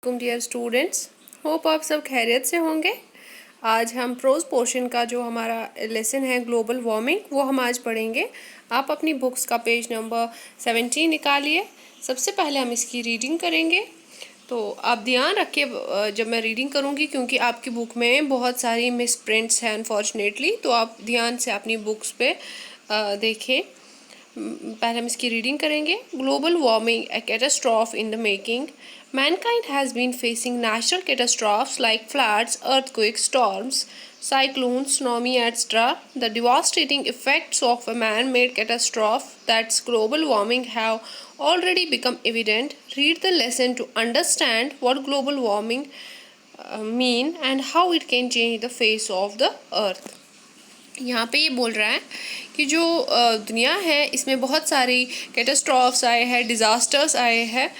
Dear students, hope आप सब खैरियत से होंगे। आज हम प्रोज पोर्शन का जो हमारा लेसन है ग्लोबल वार्मिंग वो हम आज पढ़ेंगे। आप अपनी बुक्स का पेज नंबर 17 निकालिए। सबसे पहले हम इसकी रीडिंग करेंगे, तो आप ध्यान रखिए जब मैं रीडिंग करूंगी, क्योंकि आपकी बुक में बहुत सारी मिस प्रिंट्स हैं अनफॉर्चुनेटली, तो आप ध्यान से अपनी बुक्स पे देखें। पहले हम इसकी रीडिंग करेंगे। Global warming A catastrophe in the making. Mankind has been facing natural catastrophes like floods, earthquakes, storms, cyclones, tsunami, etc. The devastating effects of a man-made catastrophe, that's global warming, have already become evident. Read the lesson to understand what global warming mean and how it can change the face of the earth. यहाँ पे ये बोल रहा है कि जो दुनिया है इसमें बहुत सारी कैटास्ट्रॉफ्स आए हैं, डिज़ास्टर्स आए हैं,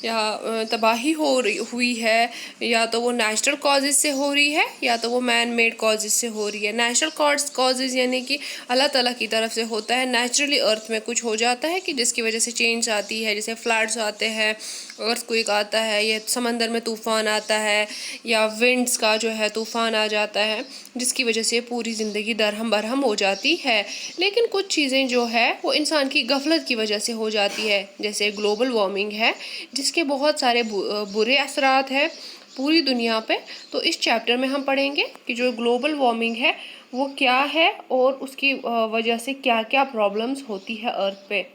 या तबाही हुई है, या तो वो नेचुरल कॉजेज़ से हो रही है या तो वो मैन मेड कॉजेज़ से हो रही है। नेचुरल कॉजेज़ यानी कि अल्लाह ताला की तरफ से होता है। नेचुरली अर्थ में कुछ हो जाता है कि जिसकी वजह से चेंज आती है, जैसे फ्लड्स आते हैं, अर्थक्वेक आता है, या समंदर में तूफ़ान आता है, या विंड्स का जो है तूफ़ान आ जाता है, जिसकी वजह से पूरी ज़िंदगी दरहम बरहम हो जाती है। लेकिन कुछ चीज़ें जो है वो इंसान की गफलत की वजह से हो जाती है, जैसे ग्लोबल वार्मिंग है जिसके बहुत सारे बुरे असरात हैं पूरी दुनिया पे। तो इस चैप्टर में हम पढ़ेंगे कि जो ग्लोबल वार्मिंग है वो क्या है और उसकी वजह से क्या क्या प्रॉब्लम्स होती है अर्थ पे।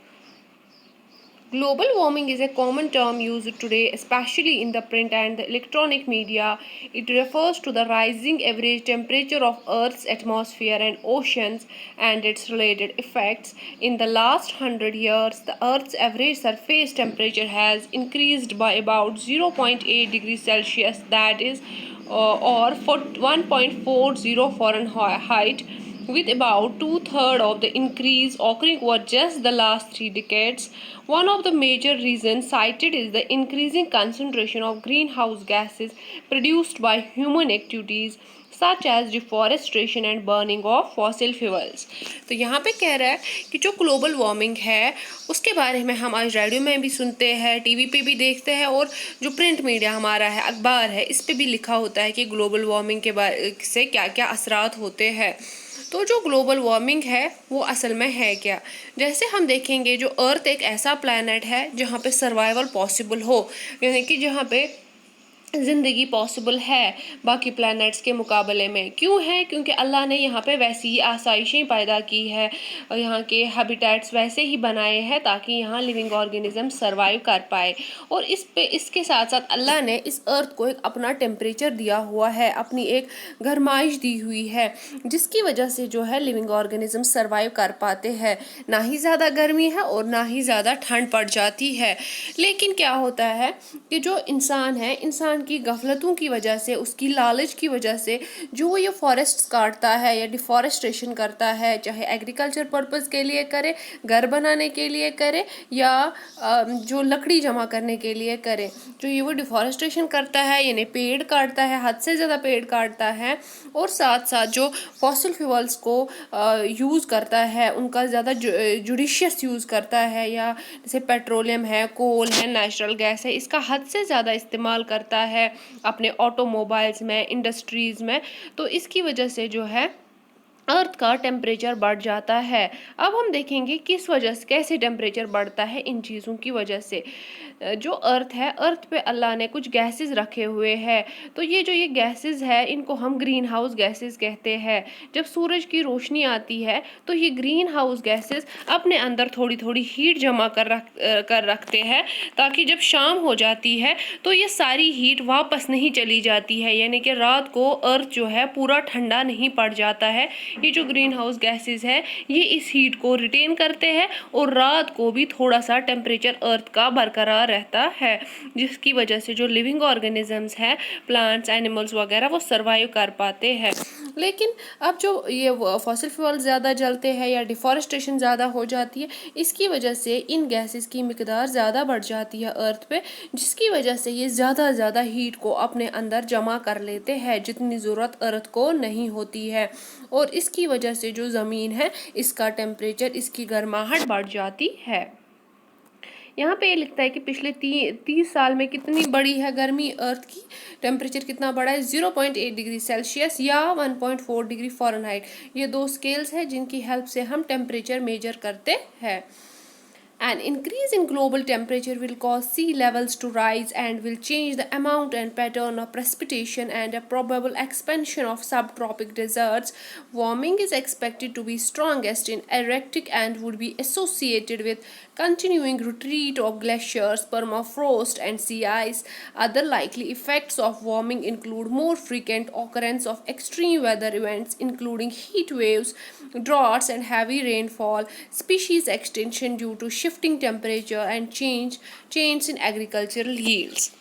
Global warming is a common term used today, especially in the print and the electronic media. It refers to the rising average temperature of Earth's atmosphere and oceans and its related effects. In the last 100 years, the Earth's average surface temperature has increased by about 0.8 degrees Celsius, that is, or 1.40 Fahrenheit, with about two-thirds of the increase occurring over just the last 3 decades. One of the major reasons cited is the increasing concentration of greenhouse gases produced by human activities such as deforestation and burning of fossil fuels. तो यहाँ पे कह रहा है कि जो global warming है उसके बारे में हम आज रेडियो में भी सुनते हैं, टीवी पे भी देखते हैं, और जो प्रिंट मीडिया हमारा है, अखबार है, इस पे भी लिखा होता है कि ग्लोबल वार्मिंग के बारे से क्या क्या असरात होते हैं। तो जो ग्लोबल वार्मिंग है वो असल में है क्या। जैसे हम देखेंगे, जो अर्थ एक ऐसा प्लैनेट है जहाँ पे सर्वाइवल पॉसिबल हो, यानी कि जहाँ पे ज़िंदगी पॉसिबल है बाकी प्लैनेट्स के मुकाबले में। क्यों है? क्योंकि अल्लाह ने यहाँ पे वैसी ही आसाइशें पैदा की है, यहाँ के हैबिटेट्स वैसे ही बनाए हैं ताकि यहाँ लिविंग ऑर्गेनिज्म सर्वाइव कर पाए। और इसके साथ साथ अल्लाह ने इस अर्थ को एक अपना टेम्परेचर दिया हुआ है, अपनी एक गरमाइश दी हुई है, जिसकी वजह से जो है लिविंग ऑर्गेनिज्म सर्वाइव कर पाते हैं। ना ही ज़्यादा गर्मी है और ना ही ज़्यादा ठंड पड़ जाती है। लेकिन क्या होता है कि जो इंसान है, इंसान की गफलतों की वजह से, उसकी लालच की वजह से जो ये फॉरेस्ट्स काटता है या डिफॉरेस्टेशन करता है, चाहे एग्रीकल्चर पर्पस के लिए करे, घर बनाने के लिए करे, या जो लकड़ी जमा करने के लिए करे, जो ये वो डिफॉरेस्टेशन करता है यानी पेड़ काटता है, हद से ज़्यादा पेड़ काटता है, और साथ साथ जो फॉसिल फ्यूल्स को यूज़ करता है उनका ज़्यादा जुडिशियस यूज़ करता है, या जैसे पेट्रोलियम है, कोल है, नेचुरल गैस है, इसका हद से ज़्यादा इस्तेमाल करता है अपने ऑटोमोबाइल्स में, इंडस्ट्रीज़ में। तो इसकी वजह से जो है अर्थ का टेम्परेचर बढ़ जाता है। अब हम देखेंगे किस वजह से, कैसे टेम्परेचर बढ़ता है इन चीज़ों की वजह से। जो अर्थ है, अर्थ पे अल्लाह ने कुछ गैसेस रखे हुए हैं, तो ये गैसेस है इनको हम ग्रीन हाउस गैसेस कहते हैं। जब सूरज की रोशनी आती है तो ये ग्रीन हाउस गैसेस अपने अंदर थोड़ी थोड़ी हीट जमा कर रखते हैं, ताकि जब शाम हो जाती है तो ये सारी हीट वापस नहीं चली जाती है, यानी कि रात को अर्थ जो है पूरा ठंडा नहीं पड़ जाता है। ये जो ग्रीन हाउस गैसेस है ये इस हीट को रिटेन करते हैं और रात को भी थोड़ा सा टेम्परेचर अर्थ का बरकरार रहता है, जिसकी वजह से जो लिविंग ऑर्गेनिजम्स हैं, प्लांट्स, एनिमल्स वगैरह, वो सर्वाइव कर पाते हैं। लेकिन अब जो ये फॉसिल फ्यूल ज़्यादा जलते हैं या डिफॉरेस्टेशन ज़्यादा हो जाती है, इसकी वजह से इन गैसेस की मिकदार ज़्यादा बढ़ जाती है अर्थ पे, जिसकी वजह से ये ज़्यादा हीट को अपने अंदर जमा कर लेते हैं जितनी ज़रूरत अर्थ को नहीं होती है, और इसकी वजह से जो ज़मीन है इसका टेम्परेचर, इसकी गर्माहट बढ़ जाती है। यहाँ पे ये लिखता है कि पिछले 30 साल में कितनी बड़ी है गर्मी अर्थ की, टेम्परेचर कितना बड़ा है, 0.8 डिग्री सेल्सियस या 1.4 डिग्री फ़ारेनहाइट। ये 2 स्केल्स हैं जिनकी हेल्प से हम टेम्परेचर मेजर करते हैं। An increase in global temperature will cause sea levels to rise and will change the amount and pattern of precipitation and a probable expansion of subtropic deserts. Warming is expected to be strongest in Arctic and would be associated with continuing retreat of glaciers, permafrost, and sea ice. Other likely effects of warming include more frequent occurrence of extreme weather events, including heat waves, droughts, and heavy rainfall, species extinction due to shifting temperature, and change in agricultural yields.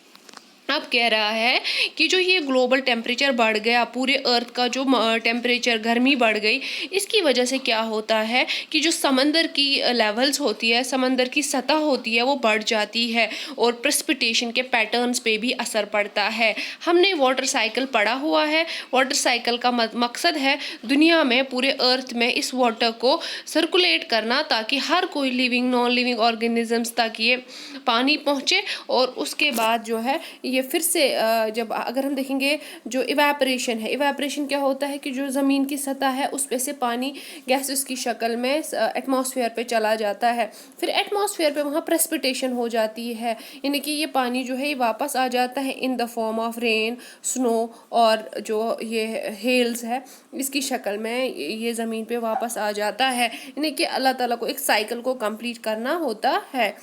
अब कह रहा है कि जो ये global temperature बढ़ गया, पूरे अर्थ का जो टेम्परेचर गर्मी बढ़ गई, इसकी वजह से क्या होता है कि जो समंदर की लेवल्स होती है, समंदर की सतह होती है, वो बढ़ जाती है और प्रेसिपिटेशन के पैटर्न्स पे भी असर पड़ता है। हमने वाटर साइकिल पढ़ा हुआ है। वाटर साइकिल का मकसद है दुनिया में, पूरे अर्थ में इस वाटर को सर्कुलेट करना ताकि हर कोई लिविंग नॉन लिविंग ऑर्गेनिजम्स तक ये पानी पहुँचे। और उसके बाद जो है ये फिर से जब अगर हम देखेंगे जो इवेपोरेशन है, इवेपोरेशन क्या होता है कि जो ज़मीन की सतह है उस पे से पानी गैसेस की शक्ल में एटमॉस्फेयर पे चला जाता है, फिर एटमॉस्फेयर पे वहाँ प्रेसिपिटेशन हो जाती है, यानी कि ये पानी जो है ये वापस आ जाता है in the form of rain, snow और जो ये हेल्स है इसकी शक्ल में ये ज़मीन पे वापस आ जाता है। यानी कि अल्लाह ताला को एक साइकिल को कंप्लीट करना होता है।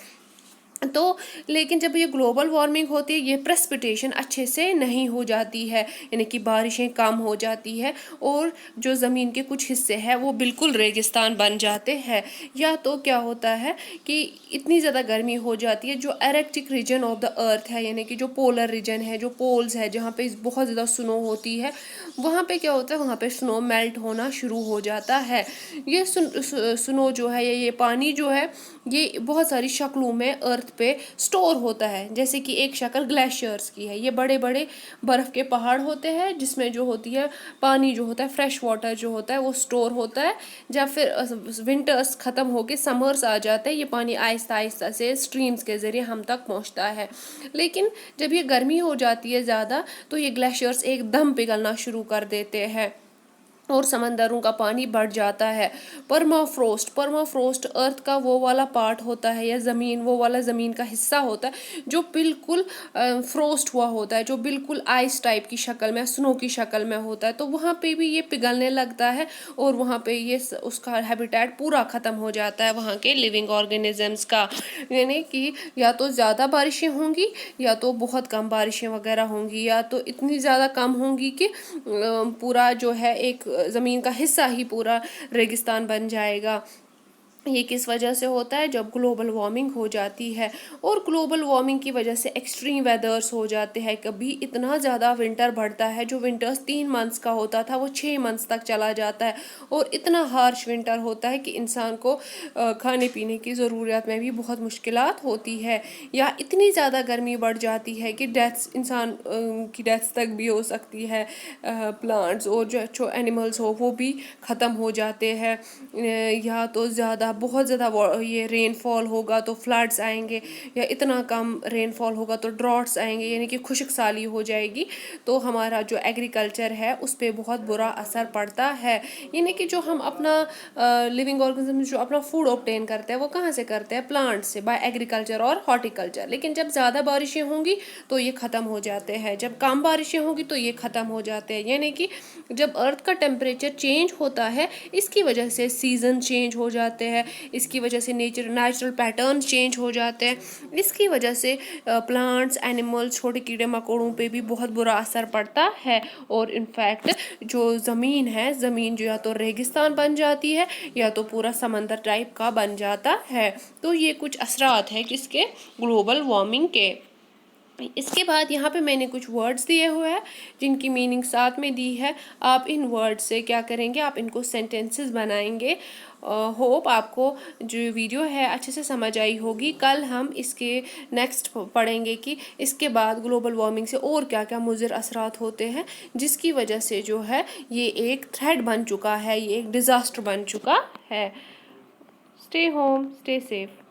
तो लेकिन जब ये ग्लोबल वार्मिंग होती है ये प्रेसिपिटेशन अच्छे से नहीं हो जाती है, यानी कि बारिशें कम हो जाती है और जो ज़मीन के कुछ हिस्से हैं वो बिल्कुल रेगिस्तान बन जाते हैं। या तो क्या होता है कि इतनी ज़्यादा गर्मी हो जाती है, जो Arctic region of the earth है, यानी कि जो पोलर रीजन है, जो पोल्स है, जहाँ पे बहुत ज़्यादा स्नो होती है, वहाँ पे क्या होता है, वहाँ पे स्नो मेल्ट होना शुरू हो जाता है। ये स्नो जो है, ये पानी जो है, ये बहुत सारी शक्लों में अर्थ पे स्टोर होता है। जैसे कि एक शक्ल ग्लेशियर्स की है, ये बड़े बड़े बर्फ़ के पहाड़ होते हैं जिसमें जो होती है पानी जो होता है, फ्रेश वाटर जो होता है वो स्टोर होता है। जब फिर विंटर्स ख़त्म होके समर्स आ जाते हैं, ये पानी आहिस्ता आहिस्ता से स्ट्रीम्स के ज़रिए हम तक पहुंचता है। लेकिन जब ये गर्मी हो जाती है ज़्यादा तो ये ग्लेशियर्स एकदम पिघलना शुरू कर देते हैं और समंदरों का पानी बढ़ जाता है। परमाफ्रोस्ट अर्थ का वो वाला पार्ट होता है या ज़मीन, वो वाला ज़मीन का हिस्सा होता है जो बिल्कुल फ्रोस्ट हुआ होता है, जो बिल्कुल आइस टाइप की शक्ल में, स्नो की शक्ल में होता है। तो वहाँ पे भी ये पिघलने लगता है और वहाँ पे ये उसका हैबिटेट पूरा ख़त्म हो जाता है वहाँ के लिविंग ऑर्गेनिजम्स का। यानी कि या तो ज़्यादा बारिशें होंगी या तो बहुत कम बारिशें वगैरह होंगी, या तो इतनी ज़्यादा कम होंगी कि पूरा जो है एक ज़मीन का हिस्सा ही पूरा रेगिस्तान बन जाएगा। ये किस वजह से होता है? जब ग्लोबल वार्मिंग हो जाती है। और ग्लोबल वार्मिंग की वजह से एक्सट्रीम वेदर्स हो जाते हैं। कभी इतना ज़्यादा विंटर बढ़ता है, जो विंटर्स 3 मंथ्स का होता था वो 6 मंथ्स तक चला जाता है, और इतना हार्श विंटर होता है कि इंसान को खाने पीने की ज़रूरत में भी बहुत मुश्किलात होती है। या इतनी ज़्यादा गर्मी बढ़ जाती है कि इंसान की डेथ्स तक भी हो सकती है। प्लांट्स और जो एनिमल्स हो वो भी ख़त्म हो जाते हैं। या तो बहुत ज़्यादा ये रेनफॉल होगा तो फ्लड्स आएंगे, या इतना कम रेनफॉल होगा तो ड्रॉट्स आएंगे, यानी कि खुश्क साली हो जाएगी। तो हमारा जो एग्रीकल्चर है उस पर बहुत बुरा असर पड़ता है। यानी कि जो हम अपना लिविंग ऑर्गेनिज्म जो अपना फूड ऑब्टेन करते हैं वो कहाँ से करते हैं? प्लांट से, बाय एग्रीकल्चर और हॉर्टिकल्चर। लेकिन जब ज़्यादा बारिशें होंगी तो ये ख़त्म हो जाते हैं, जब कम बारिशें होंगी तो ये ख़त्म हो जाते हैं। यानी कि जब अर्थ का टेम्परेचर चेंज होता है इसकी वजह से सीज़न चेंज हो जाते हैं, इसकी वजह से नेचुरल पैटर्न चेंज हो जाते हैं, इसकी वजह से प्लांट्स, एनिमल्स, छोटे कीड़े मकोड़ों पे भी बहुत बुरा असर पड़ता है। और इनफैक्ट जो ज़मीन है, ज़मीन जो या तो रेगिस्तान बन जाती है या तो पूरा समंदर टाइप का बन जाता है। तो ये कुछ असरात हैं किसके? ग्लोबल वार्मिंग के। इसके बाद यहाँ पे मैंने कुछ वर्ड्स दिए हुए हैं जिनकी मीनिंग साथ में दी है। आप इन वर्ड्स से क्या करेंगे? आप इनको सेंटेंसेस बनाएंगे। होप आपको जो वीडियो है अच्छे से समझ आई होगी। कल हम इसके नेक्स्ट पढ़ेंगे कि इसके बाद ग्लोबल वार्मिंग से और क्या क्या मुज़िर असरात होते हैं, जिसकी वजह से जो है ये एक थ्रेट बन चुका है, ये एक डिज़ास्टर बन चुका है। Stay home, stay safe.